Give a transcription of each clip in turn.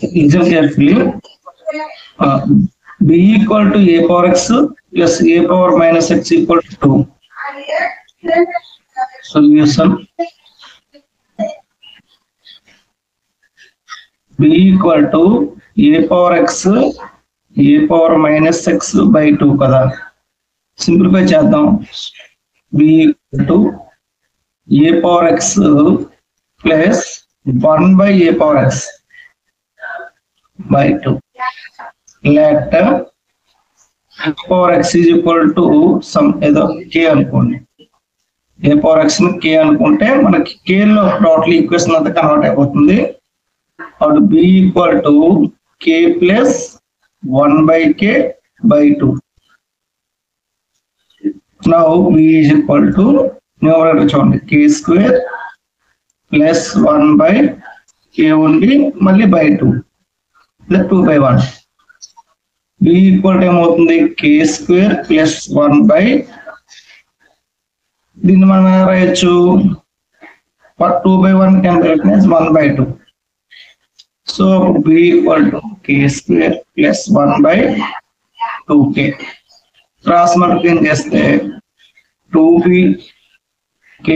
Listen carefully. B equal to a power x plus a power minus x equal to 2. Solution. B equal to a power x, a power minus x by 2 kada. Simplify చేద్దాం. B equal to a power x plus 1 by a power x by 2. Let a power x is equal to some ఏదో k అనుకోండి. a power x ని k అనుకుంటే మనకి k లో total equation అంతా convert అయిపోతుంది. అప్పుడు b equal to k plus 1 by k by 2. Now b is equal to numerator చూడండి k square plus 1 by k only మళ్ళీ by 2 plus 2 by 1. b equal to ఏమవుతుంది k square plus 1 by దీన్ని మనం ఎలా రాయొచ్చు 2 by 1 can be written as 1 by 2. So b equal to k square plus 1 by 2k. Cross multiplying చేస్తే 2b k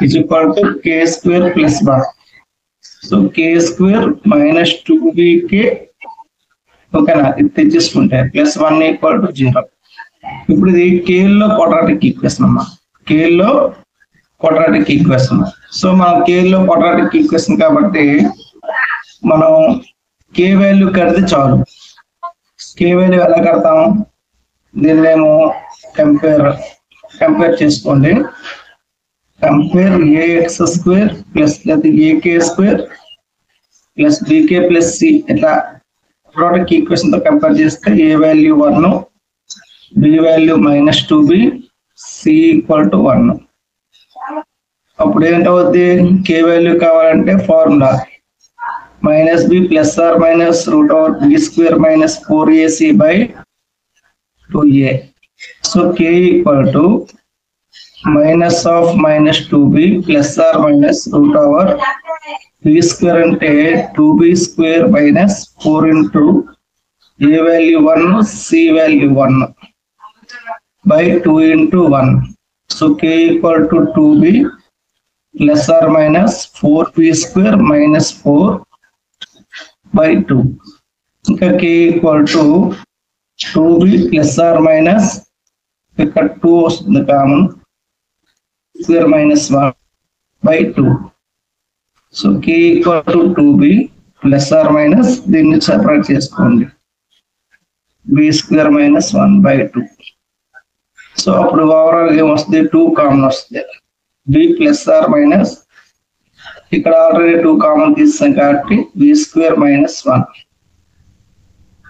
is equal to k square plus 1. So k square minus 2bk. ఓకేనా ఇది తెచ్చేసుకుంటే plus 1 equal to 0. ఇప్పుడు ఇది కేల్లో quadratic equation అమ్మా. కేల్లో quadratic equation. So మనం కేల్లో quadratic equation కాబట్టి మనం కే value కడితే చాలు. కే వాల్యూ ఎలా కడతాం దీన్నేమో కంపేర్ చేసుకోండి. కంపేర్ ఏఎక్స్ స్క్వేర్ ప్లస్ లేదా a k square plus b k plus c ఇట్లా క్వాడ్రాటిక్ ఈక్వేషన్ తో కంపేర్ చేస్తే a value 1 b value minus 2b c equal to 1. అప్పుడు ఏంటవుద్ది కే వాల్యూ కావాలంటే formula minus b plus or minus root over b square minus 4ac by 2a. So k equal to minus of minus 2b plus or minus root over b square అంటే 2b square minus 4 into a value 1 c value 1 by 2 into 1. So k equal to 2b plus or minus 4b square minus 4 by 2. ఇంకా k equal to 2b plus or minus ఇక్కడ 2 వస్తుంది common square minus 1 by 2. So k equal to 2b plus or minus దీన్ని separate చేసుకోండి b square minus 1 by 2. So అప్పుడు overall ఏమొస్తుంది 2 common వస్తుంది b plus or minus ఇక్కడ already 2 common తీసాం కాబట్టి b square minus 1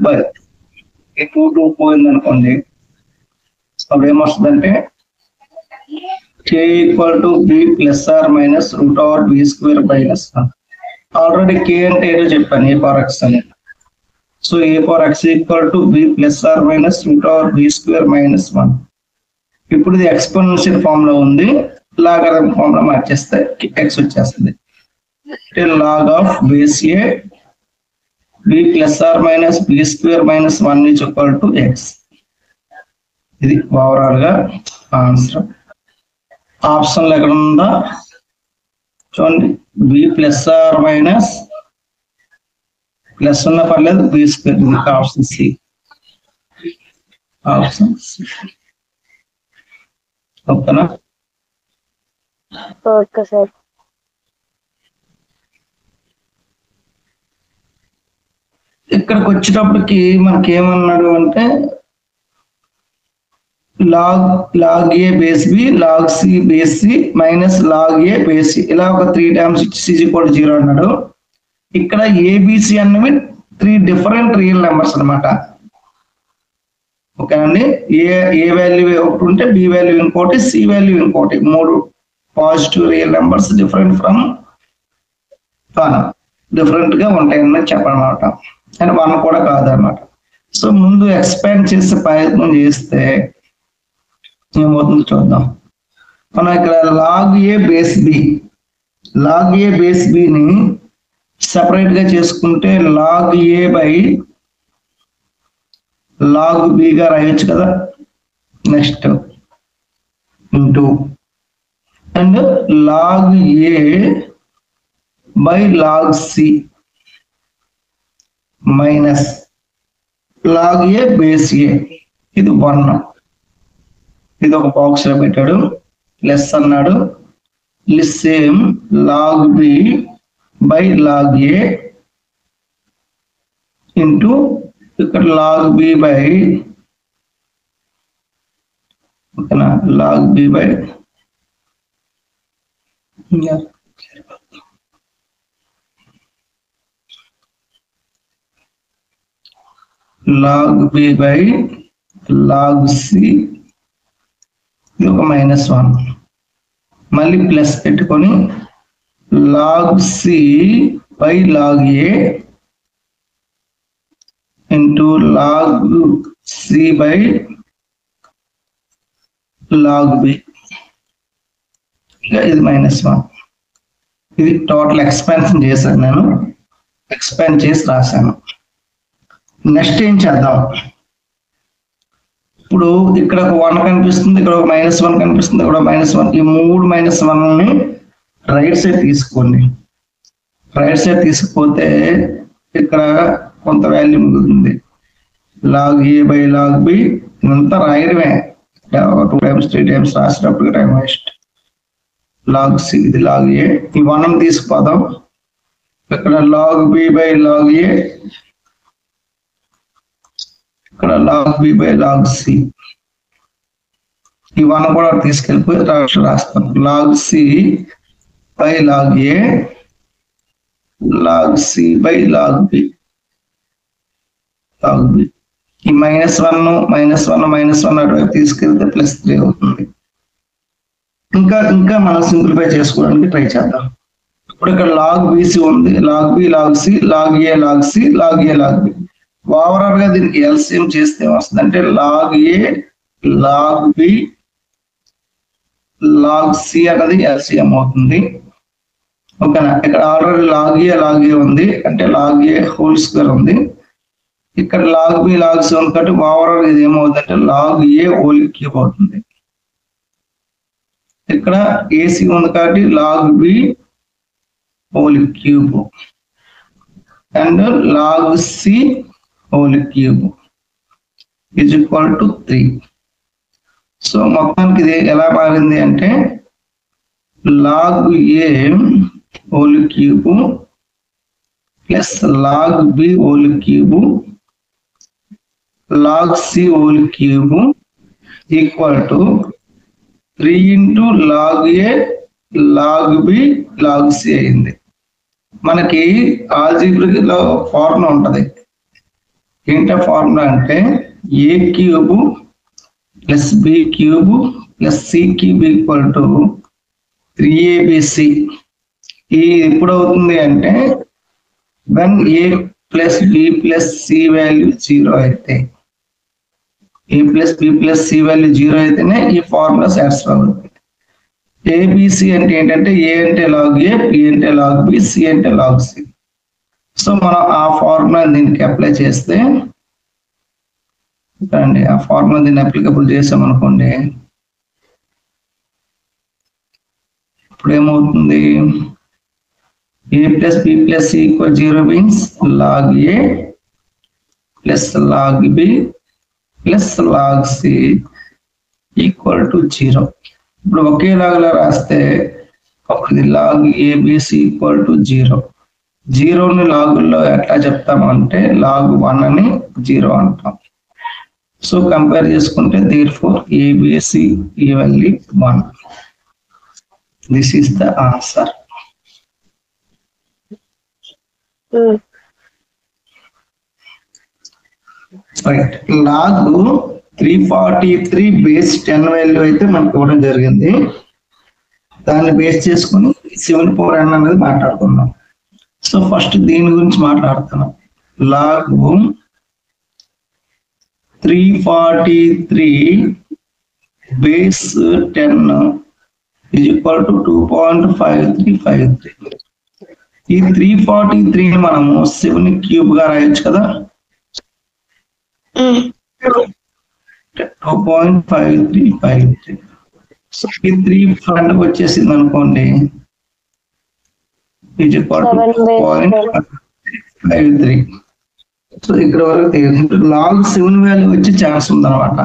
by 2 పోయింది అనుకోండి. అప్పుడు ఏమొస్తుందంటే k equal to b plus or minus root over b square minus 1. Already k అంటే ఏదో చెప్పాను a power x అని. So a power x equal to b plus or minus root over b square minus 1. ఇప్పుడు ఇది exponential form లో ఉంది. Logarithm form లో మార్చేస్తే x వచ్చేస్తుంది. log of base a b plus or minus b square minus 1 is equal to x. ఇది overall గా answer. Option ఎక్కడ ఉందా చూడండి b plus or minus plus ఉన్న పర్లేదు b square. Option c. Option c ఓకేనా. Okay sir. ఇక్కడికి వచ్చేటప్పటికి మనకి ఏమన్నాడు అంటే log a base b log c base c minus log a base c ఇలా ఒక 3 టైమ్స్ c ఈక్వల్ టు 0 అన్నాడు. ఇక్కడ abc అన్నవి 3 డిఫరెంట్ రియల్ నెంబర్స్ అన్నమాట. ఓకేనండి. ఏ వాల్యూ ఒకటి ఉంటే బి వాల్యూ ఇంకోటి సి వాల్యూ ఇంకోటి 3 positive real numbers different from 1 different గా ఉంటాయని చెప్పనమాట. అండ్ 1 కూడా కాదన్నమాట. సో ముందు ఎక్స్పాండ్ చేసే ప్రయత్నం చేస్తే ఏమవుతుందో చూద్దాం. మనం ఇక్కడ లాగ్ ఏ బేస్ బి ని సెపరేట్ గా చేసుకుంటే log a by log b గా రాయొచ్చు కదా. Next into and log a by log c minus log a base a, ఇది 1. ఇది ఒక బాక్స్ లో పెట్టాడు, ప్లస్ అన్నాడు. Same log b by log a into ఇక్కడ log b బై ఓకేనా, log b by log b by log c, ఇది ఒక -1. మళ్ళీ ప్లస్ పెట్టుకొని log c by log a into log c by log b, ఇది -1. ఇది total expansion చేశాను, నేను ఎక్స్పాండ్ చేసి రాశాను. నెక్స్ట్ ఏం చేద్దాం, ఇప్పుడు ఇక్కడ ఒక 1 కనిపిస్తుంది, ఇక్కడ ఒక -1 కనిపిస్తుంది, ఇక్కడ -1. ఈ 3 -1ని రైట్ సైడ్ తీసుకోండి. రైట్ సైడ్ తీసుకుపోతే ఇక్కడ కొంత వాల్యూ మిగులుతుంది. log a by log b ఇదంతా రాయడమే, 2 times 3 times రాసేటప్పుడు టైం వేస్ట్. log c, ఇది log a. ఈ 1 తీసుకుపోదాం, ఇక్కడ log b by log a, ఇక్కడ log b by log c. ఈ 1 కూడా తీసుకెళ్ళిపోయి రాస్తాం, log c by log a, log c by log b. ఈ -1 అటువైపు తీసుకెళ్తే +3 అవుతుంది. ఇంకా మనం సింప్లిఫై చేసుకోవడానికి ట్రై చేద్దాం. ఇప్పుడు ఇక్కడ log bc ఉంది, log b log c log a log c log a log b. Overall గా దీనికి ఎల్సిఎం చేస్తే వస్తుంది అంటే log a log b log c అనేది ఎల్సిఎం అవుతుంది. ఓకేనా, ఇక్కడ ఆల్రెడీ log a ఉంది అంటే log a హోల్ స్క్వేర్ ఉంది. ఇక్కడ log b log c ఉంది కాబట్టి ఓవరాల్ ఇది ఏమవుతుందంటే log a హోల్ క్యూబ్ అవుతుంది. ఇక్కడ ac ఉంది కాబట్టి log b whole cube and log c whole cube is equal to 3. So మొత్తానికి ఇది ఎలా మారింది అంటే log a whole cube plus log b whole cube log c whole cube equal to 3 into log a log b log c అయింది. మనకి algebra లో formula ఉంటది, ఏంటో ఫార్ములా అంటే a cube plus b cube plus c cube equal to 3abc. ఈ ఎప్పుడు అవుతుంది అంటే when a plus b plus c value 0 అయితే, a plus b plus c value 0 అయితేనే ఈ ఫార్ములా సాటిస్ఫై అవుతుంది. abc అంటే ఏంటంటే a అంటే log a, b అంటే log b, c అంటే log c. సో మనం ఆ ఫార్ములా దీనికి అప్లై చేస్తే అండి, ఆ ఫార్ములా దీన్ని అప్లికబుల్ చేసామనుకోండి, ఇప్పుడు ఏమవుతుంది, a plus b plus c equal 0 means log a plus log b plus log c equal to 0. ఇప్పుడు ఒకేలాగా రాస్తే అప్పుడు ఇది log abc ఈక్వల్ టు 0. 0ని లాగుల్లో ఎట్లా చెప్తామంటే log 1 అని 0 అంటాం. సో కంపేర్ చేసుకుంటే therefore abc equally 1. This is the answer. Right, log 343 base 10 value అయితే మనకు ఇవ్వడం జరిగింది. దాన్ని బేస్ చేసుకుని 7/n అనేది మాట్లాడుకున్నాం. సో ఫస్ట్ దీని గురించి మాట్లాడుతున్నాం. log 343 base 10 is equal to 2.5353. ఈ 343 మనము 7 క్యూబ్ గా రాయొచ్చు కదా. 2.5353 ఈ 3 ఫ్రంట్ వచ్చేసింది అనుకోండి, ఈజ్ ఈక్వల్ టు 2.53. సో ఇక్కడ వరకు log 7 వాల్యూ వచ్చే ఛాన్స్ ఉందన్నమాట.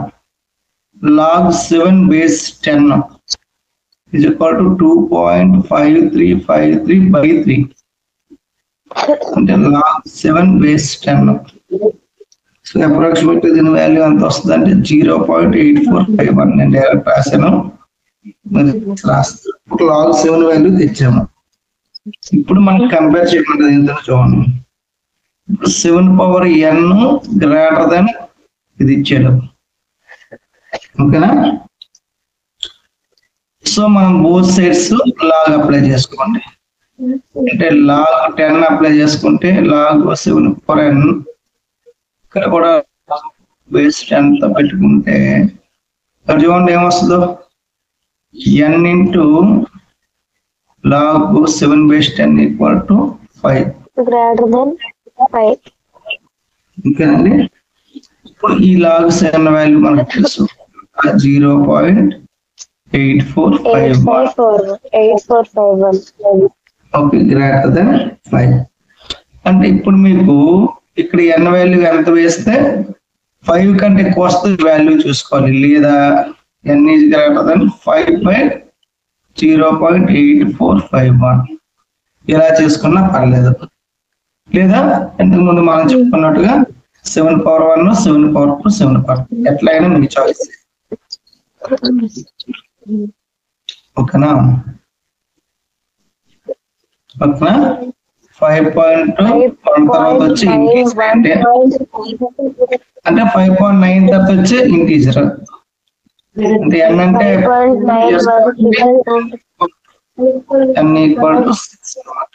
log 7 base 10 is equal to 2.5353/3 అంటే log 7 బేస్ 10. సో అప్రాక్సిమేట్ దీని వాల్యూ ఎంత వస్తుంది అంటే 0.8451. నేను డైరెక్ట్ రాశాను, రాస్తాను. log 7 వాల్యూ తెచ్చాము. ఇప్పుడు మనం కంపేర్ చేయమంటుంది ఏంటంటే చూడండి, 7 పవర్ n గ్రేటర్ దెన్ ఇది ఇచ్చాడు, ఓకేనా. సో మనం బోత్ సైడ్స్ లాగ్ అప్లై చేసుకోండి. అంటే log 10 అప్లై చేసుకుంటే log 7 పవర్ n, ఇక్కడ కూడా బేస్ 10 తో పెట్టుకుంటే ఇక్కడ చూడండి ఏమొస్తుందో, n into log 7 base 10 equal to 5 greater than 5. ఓకేనండి. ఇప్పుడు ఈ log 7 వాల్యూ మనకు తెలుసు 0.8451. ఓకే, గ్రేటర్ దెన్ 5 అంటే ఇప్పుడు మీకు ఇక్కడ n వాల్యూ ఎంత వేస్తే 5 కంటే ఎక్కువ వస్తే వాల్యూ చూసుకోవాలి, లేదా n ఈజ్ గ్రేటర్ దెన్ 5/0.8451 ఇలా చేసుకున్నా పర్లేదు. లేదా ఇంతకు ముందు మనం చెప్పుకున్నట్టుగా 7 పవర్ 1, 7 పవర్ 2, 7 పవర్ 3 ఎట్లయినా మీ చాయిస్, ఓకేనా. ఓకేనా 5.2 తర్వాత వచ్చి ఇంటీజర్ అంటే 5.9 తర్వాత వచ్చి ఇంటీజర్ అంటే n అంటే n ఈక్వల్ టు 6 అన్నమాట.